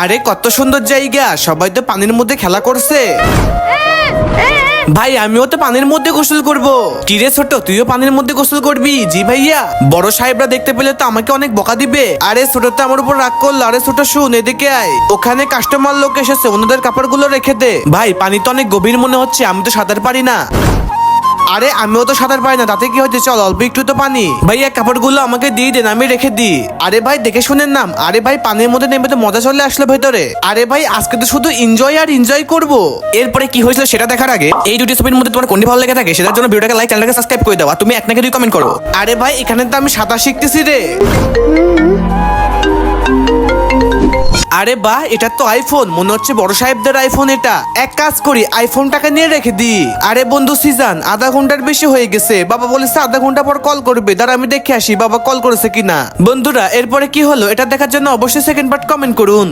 আরে কত সুন্দর জায়গা, সবাই তো পানির মধ্যে খেলা করছে। ভাই আমিও তো পানির মধ্যে গোসল করব। কিরে ছোট, তুইও পানির মধ্যে গোসল করবি? জি ভাইয়া। বড় সাহেবরা দেখতে পেলে তো আমাকে অনেক বকা দিবে। আরে ছোট তো আমার উপর রাগ করলো। আরে ছোট শুন, এদিকে আয়। ওখানে কাস্টমার লোক এসেছে, ওনাদের কাপড়গুলো রেখে দে। ভাই পানি তো অনেক গভীর মনে হচ্ছে, আমি তো সাঁতার পারি না। আরে আমিও তো সাঁতার পারি না, তাতে কি হচ্ছে, চল অল্প একটু তো পানি। ভাইয়া কাপড়গুলো আমাকে দিয়ে দেন, আমি রেখে দিই। আরে ভাই দেখে শুনেন নাম। আরে ভাই পানির মধ্যে নেমে তো মজা চলে আসলো ভেতরে। আরে ভাই আজকে তো শুধু এনজয় আর এনজয় করব। এরপরে কি হয়েছিল সেটা দেখার আগে এই দুটি ছবির মধ্যে তোমার কোনটি ভালো লেগে থাকে সেটার জন্য ভিডিওটাকে লাইক, চ্যানেলটাকে সাবস্ক্রাইব করে দাও। আর তুমি এক নাকি দুই কমেন্ট করো। আরে ভাই এখানে তো আমি সাঁতার শিখতেছি রে। আরে বাহ, এটা তো আইফোন, মনে হচ্ছে বড় সাহেবদের আইফোন এটা। এক কাজ করি, আইফোনটাকে নিয়ে রেখে দি। আরে বন্ধু সিজান, আধা ঘন্টার বেশি হয়ে গেছে। বাবা বলেছে আধা ঘন্টা পর কল করবে, দাঁড়া আমি দেখে আসি বাবা কল করেছে কিনা। বন্ধুরা এরপরে কি হলো এটা দেখার জন্য অবশ্যই সেকেন্ড পার্ট কমেন্ট করুন।